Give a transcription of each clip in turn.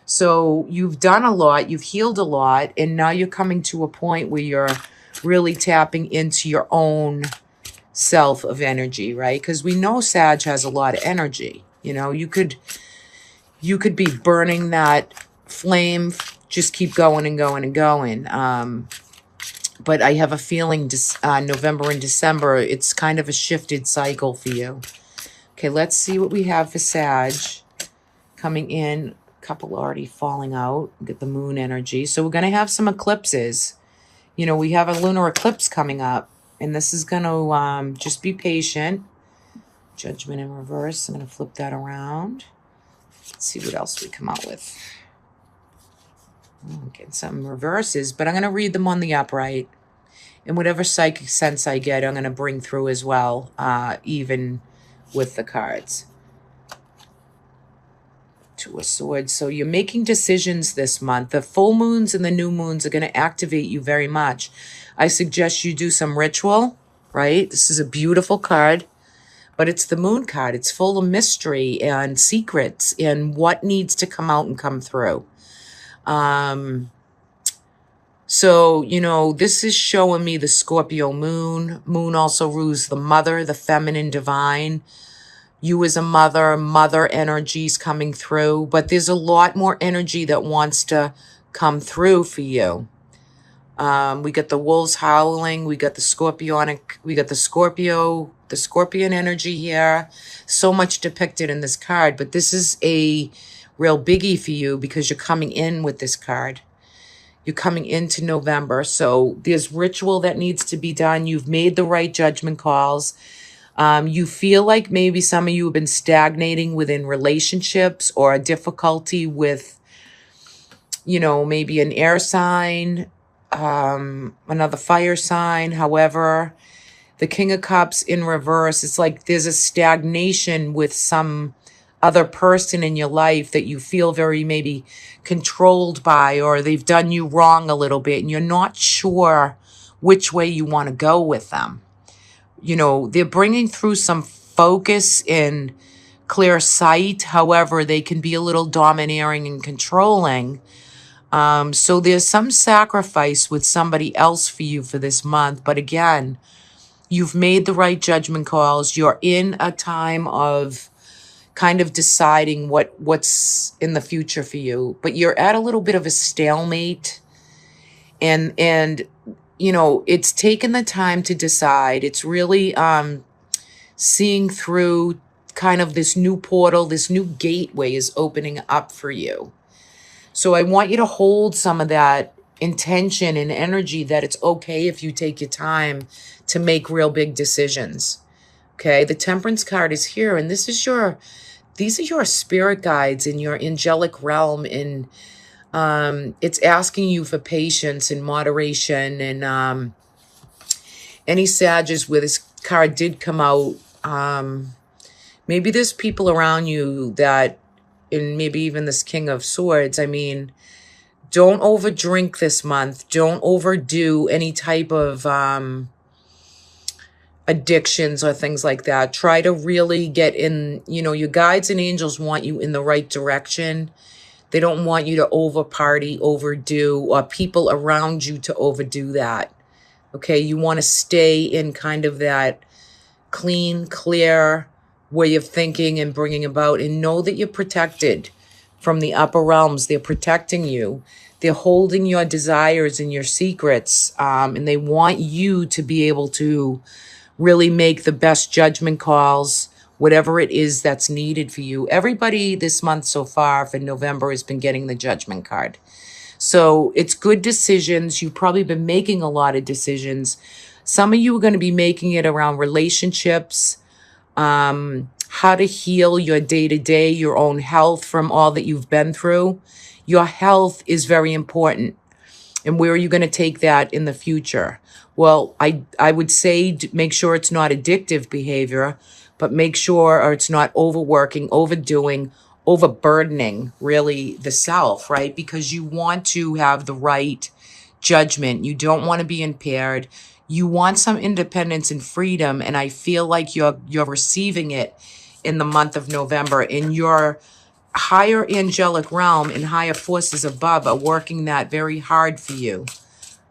So you've done a lot, you've healed a lot, and now you're coming to a point where you're really tapping into your own self of energy, right? Because we know Sag has a lot of energy. You know, you could be burning that flame, just keep going and going and going. But I have a feeling November and December, it's kind of a shifted cycle for you. Okay, let's see what we have for Sag coming in. A couple already falling out. Get the moon energy. So we're going to have some eclipses. You know, we have a lunar eclipse coming up, and this is going to just be patient. Judgment in reverse. I'm going to flip that around. Let's see what else we come out with. I'm getting some reverses, but I'm going to read them on the upright. And whatever psychic sense I get, I'm going to bring through as well, even with the cards. Two of Swords. So you're making decisions this month. The full moons and the new moons are going to activate you very much. I suggest you do some ritual, right? This is a beautiful card, but it's the moon card. It's full of mystery and secrets and what needs to come out and come through. So, you know, this is showing me the Scorpio moon. Moon also rules the mother, the feminine divine. You as a mother energies coming through, but there's a lot more energy that wants to come through for you. We got the wolves howling. We got the scorpion energy here. So much depicted in this card, but this is a real biggie for you because you're coming in with this card. You're coming into November. So there's ritual that needs to be done. You've made the right judgment calls. You feel like maybe some of you have been stagnating within relationships or a difficulty with, you know, maybe an air sign, another fire sign. However, the King of Cups in reverse, it's like there's a stagnation with some other person in your life that you feel very maybe controlled by, or they've done you wrong a little bit and you're not sure which way you want to go with them. You know, they're bringing through some focus and clear sight. However, they can be a little domineering and controlling. So there's some sacrifice with somebody else for you for this month. But again, you've made the right judgment calls. You're in a time of kind of deciding what's in the future for you. But you're at a little bit of a stalemate. And you know, it's taken the time to decide. It's really seeing through kind of this new portal, this new gateway is opening up for you. So I want you to hold some of that intention and energy that it's okay if you take your time to make real big decisions. Okay, the Temperance card is here, and these are your spirit guides in your angelic realm, and it's asking you for patience and moderation. And any Sages where this card did come out, maybe there's people around you that, and maybe even this King of Swords, I mean, don't overdrink this month. Don't overdo any type of addictions or things like that. Try to really get in, you know, your guides and angels want you in the right direction. They don't want you to over party, overdo, or people around you to overdo that. Okay, you want to stay in kind of that clean, clear way of thinking and bringing about, and know that you're protected from the upper realms. They're protecting you. They're holding your desires and your secrets, and they want you to be able to really make the best judgment calls, whatever it is that's needed for you. Everybody this month so far for November has been getting the Judgment card. So it's good decisions. You've probably been making a lot of decisions. Some of you are going to be making it around relationships, how to heal your day-to-day, your own health from all that you've been through. Your health is very important. And where are you going to take that in the future? Well, I would say make sure it's not addictive behavior, but make sure or it's not overworking, overdoing, overburdening really the self, right? Because you want to have the right judgment. You don't want to be impaired. You want some independence and freedom. And I feel like you're receiving it in the month of November, and you're higher angelic realm and higher forces above are working that very hard for you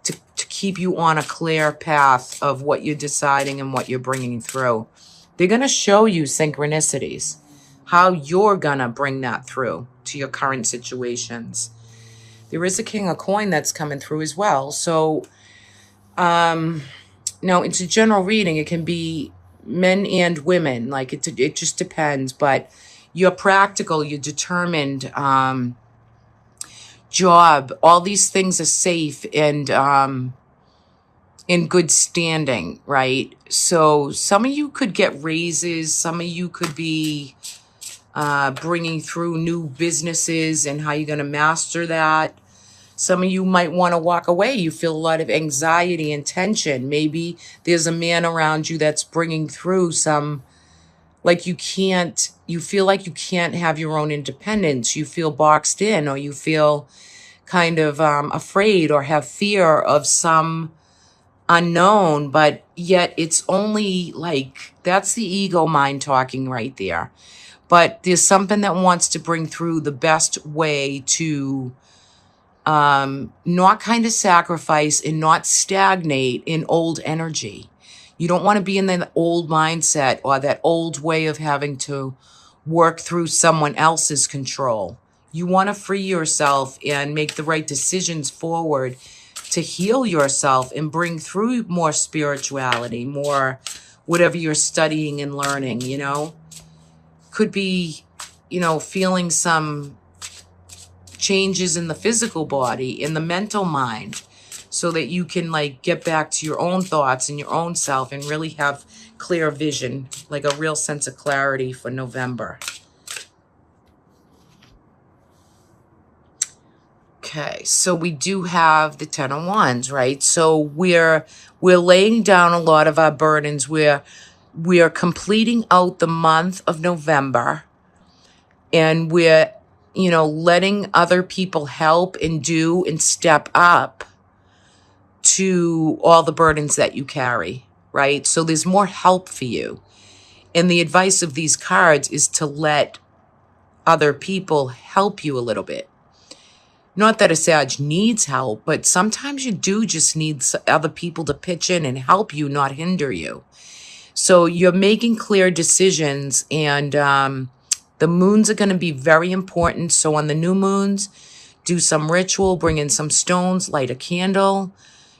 to keep you on a clear path of what you're deciding and what you're bringing through. They're going to show you synchronicities, how you're going to bring that through to your current situations. There is a King of Coin that's coming through as well. So, no, it's a general reading. It can be men and women. Like it just depends. But you're practical, you're determined, job, all these things are safe and in good standing, right? So some of you could get raises. Some of you could be bringing through new businesses and how you're going to master that. Some of you might want to walk away. You feel a lot of anxiety and tension. Maybe there's a man around you that's bringing through some, like you feel like you can't have your own independence. You feel boxed in, or you feel kind of afraid or have fear of some unknown, but yet it's only like, that's the ego mind talking right there. But there's something that wants to bring through the best way to not kind of sacrifice and not stagnate in old energy. You don't want to be in the old mindset or that old way of having to work through someone else's control. You want to free yourself and make the right decisions forward to heal yourself and bring through more spirituality, more whatever you're studying and learning, you know. Could be, you know, feeling some changes in the physical body, in the mental mind, so that you can like get back to your own thoughts and your own self and really have clear vision, like a real sense of clarity for November. Okay, so we do have the 10 of Wands, right? So we're laying down a lot of our burdens. We are completing out the month of November, and we're, you know, letting other people help and do and step up to all the burdens that you carry, right? So there's more help for you. And the advice of these cards is to let other people help you a little bit. Not that a Sag needs help, but sometimes you do just need other people to pitch in and help you, not hinder you. So you're making clear decisions, and the moons are going to be very important. So on the new moons, do some ritual, bring in some stones, light a candle,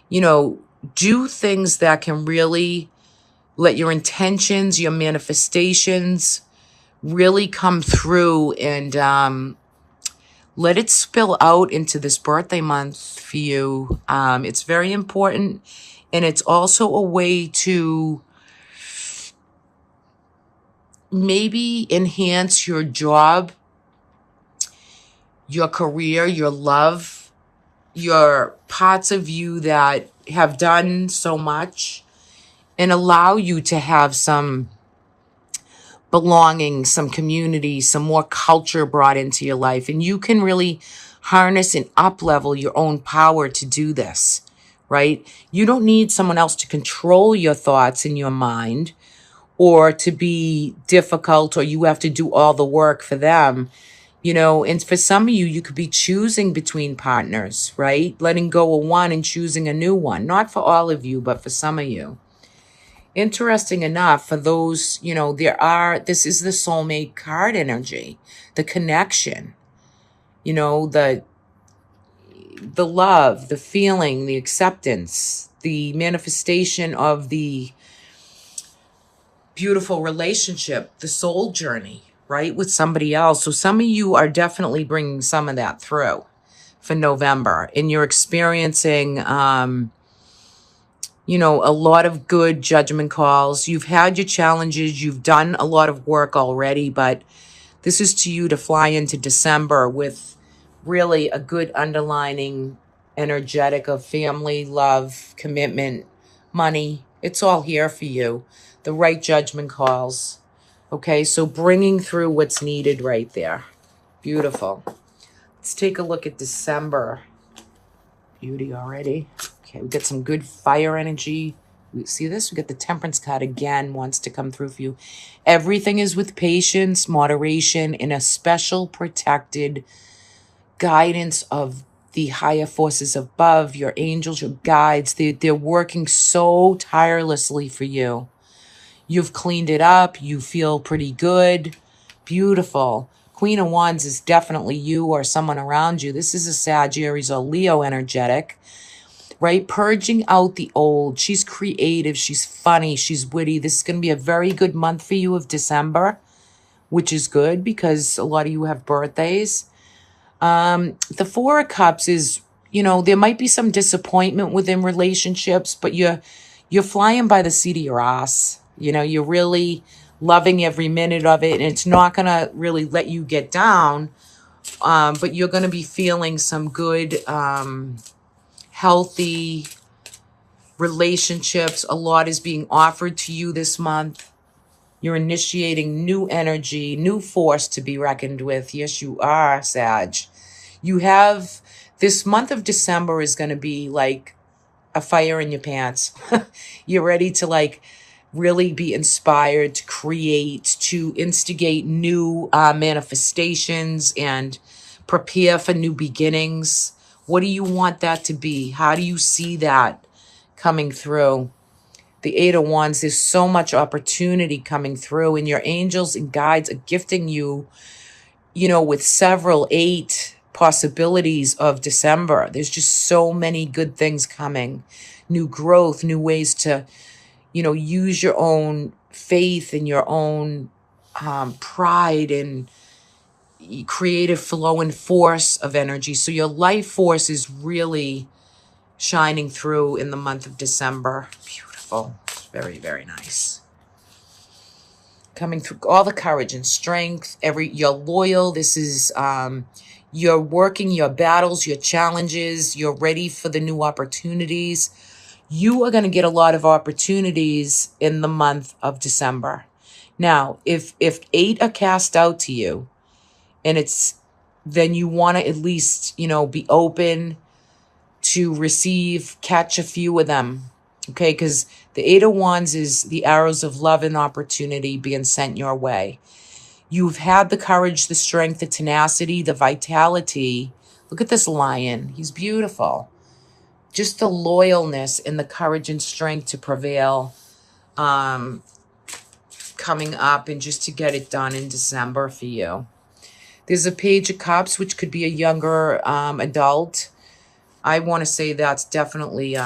you know, do things that can really let your intentions, your manifestations really come through, and let it spill out into this birthday month for you. It's very important. And it's also a way to maybe enhance your job, your career, your love, your parts of you that have done so much, and allow you to have some belonging, some community, some more culture brought into your life. And you can really harness and up-level your own power to do this, right? You don't need someone else to control your thoughts in your mind, or to be difficult, or you have to do all the work for them, you know. And for some of you, you could be choosing between partners, right? Letting go of one and choosing a new one. Not for all of you, but for some of you. Interesting enough, for those, you know, this is the soulmate card energy, the connection, you know, the love, the feeling, the acceptance, the manifestation of the beautiful relationship, the soul journey, right, with somebody else. So some of you are definitely bringing some of that through for November, and you're experiencing, you know, a lot of good judgment calls. You've had your challenges. You've done a lot of work already, but this is to you to fly into December with really a good underlining energetic of family, love, commitment, money. It's all here for you. The right judgment calls. Okay, so bringing through what's needed right there. Beautiful. Let's take a look at December. Beauty already. Okay, we got some good fire energy See this? We get the Temperance card again, wants to come through for you. Everything is with patience, moderation, and a special protected guidance of the higher forces above, your angels, your guides. They're working so tirelessly for you. You've cleaned it up. You feel pretty good. Beautiful. Queen of Wands is definitely you or someone around you. This is a Sagittarius or Leo energetic, right? Purging out the old. She's creative. She's funny. She's witty. This is going to be a very good month for you of December, which is good because a lot of you have birthdays. The Four of Cups is, there might be some disappointment within relationships, but you're flying by the seat of your ass. You're really loving every minute of it, and it's not going to really let you get down. But you're going to be feeling some good, healthy relationships. A lot is being offered to you this month. You're initiating new energy, new force to be reckoned with. Yes, you are, Sag. You have, this month of December is going to be like a fire in your pants. You're ready to really be inspired to create, to instigate new manifestations and prepare for new beginnings. What do you want that to be? How do you see that coming through? The Eight of Wands, there's so much opportunity coming through, and your angels and guides are gifting you, with several 8 possibilities of December. There's just so many good things coming. New growth, new ways to, use your own faith and your own pride and creative flow and force of energy. So your life force is really shining through in the month of December. Beautiful. Very, very nice. Coming through all the courage and strength. You're loyal. This is you're working your battles, your challenges. You're ready for the new opportunities. You are going to get a lot of opportunities in the month of December. Now, if 8 are cast out to you, and then you want to at least, be open to catch a few of them. Okay, because the Eight of Wands is the arrows of love and opportunity being sent your way. You've had the courage, the strength, the tenacity, the vitality. Look at this lion. He's beautiful. Just the loyalness and the courage and strength to prevail coming up and just to get it done in December for you. There's a Page of Cups, which could be a younger adult. I want to say that's definitely,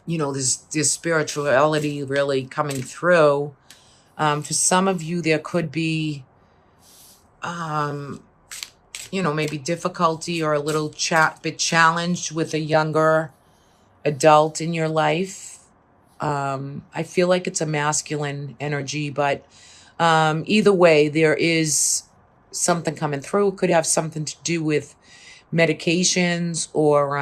this spirituality really coming through. For some of you, there could be, maybe difficulty or a little bit challenged with a younger adult in your life. I feel like it's a masculine energy, but either way, there is something coming through. It could have something to do with medications or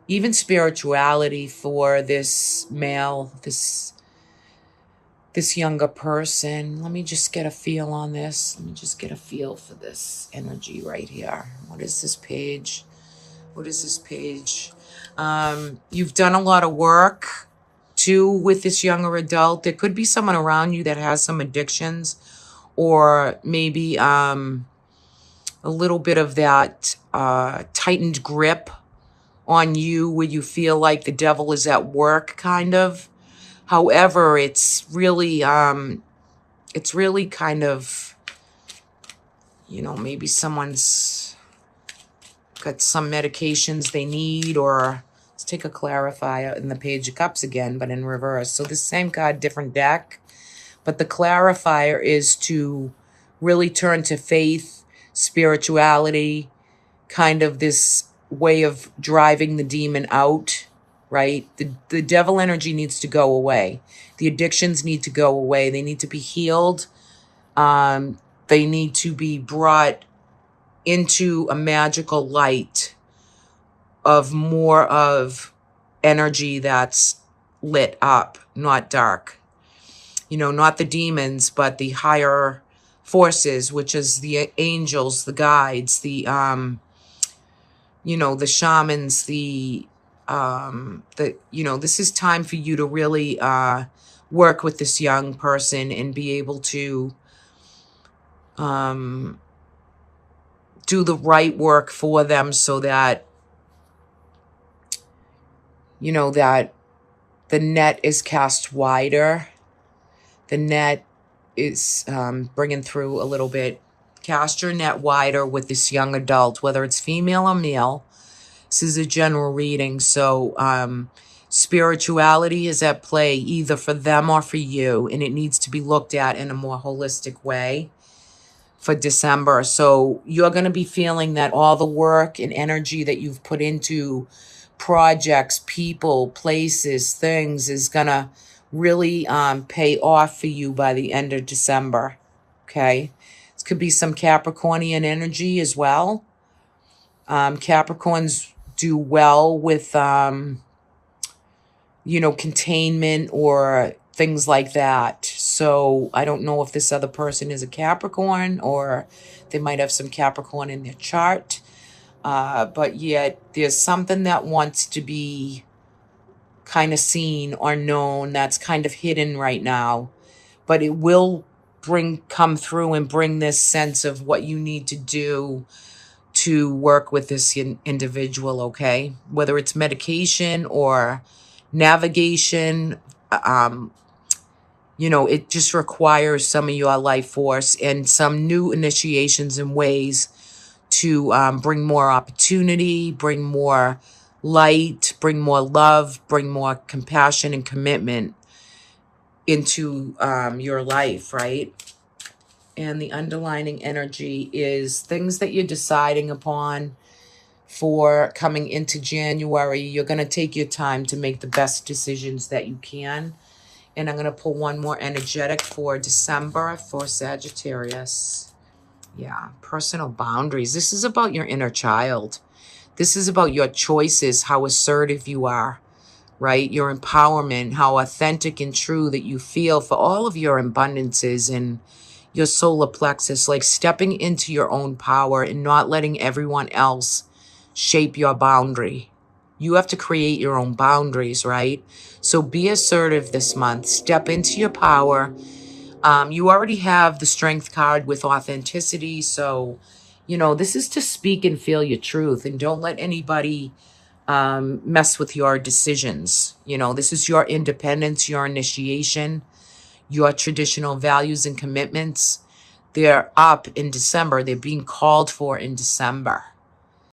even spirituality for this male, this younger person. Let me just get a feel on this. Let me just get a feel for this energy right here. What is this page? What is this page? You've done a lot of work too with this younger adult. There could be someone around you that has some addictions, or maybe a little bit of that tightened grip on you where you feel like the devil is at work, kind of. However, it's really kind of, maybe someone's got some medications they need, or let's take a clarifier in the Page of Cups again, but in reverse. So the same card, different deck, but the clarifier is to really turn to faith, spirituality, kind of this way of driving the demon out, right? The devil energy needs to go away. The addictions need to go away. They need to be healed. They need to be brought into a magical light of more of energy that's lit up, not dark. Not the demons, but the higher forces, which is the angels, the guides, the the shamans, the this is time for you to really work with this young person and be able to do the right work for them so that, that the net is cast wider. The net is bringing through a little bit. Cast your net wider with this young adult, whether it's female or male. This is a general reading, so spirituality is at play either for them or for you, and it needs to be looked at in a more holistic way for December. So you're going to be feeling that all the work and energy that you've put into projects, people, places, things is going to really pay off for you by the end of December. Okay? This could be some Capricornian energy as well. Capricorns do well with, containment or things like that. So I don't know if this other person is a Capricorn or they might have some Capricorn in their chart. But yet there's something that wants to be kind of seen or known that's kind of hidden right now. But it will come through and bring this sense of what you need to do to work with this individual, okay? Whether it's medication or navigation, it just requires some of your life force and some new initiations and ways to bring more opportunity, bring more light, bring more love, bring more compassion and commitment into your life, right? And the underlining energy is things that you're deciding upon for coming into January. You're going to take your time to make the best decisions that you can. And I'm going to pull one more energetic for December for Sagittarius. Yeah, personal boundaries. This is about your inner child. This is about your choices, how assertive you are, right? Your empowerment, how authentic and true that you feel for all of your abundances and your solar plexus, like stepping into your own power and not letting everyone else shape your boundary. You have to create your own boundaries, right? So be assertive this month. Step into your power. You already have the Strength card with authenticity. So, this is to speak and feel your truth. And don't let anybody mess with your decisions. This is your independence, your initiation, your traditional values and commitments. They're up in December. They're being called for in December.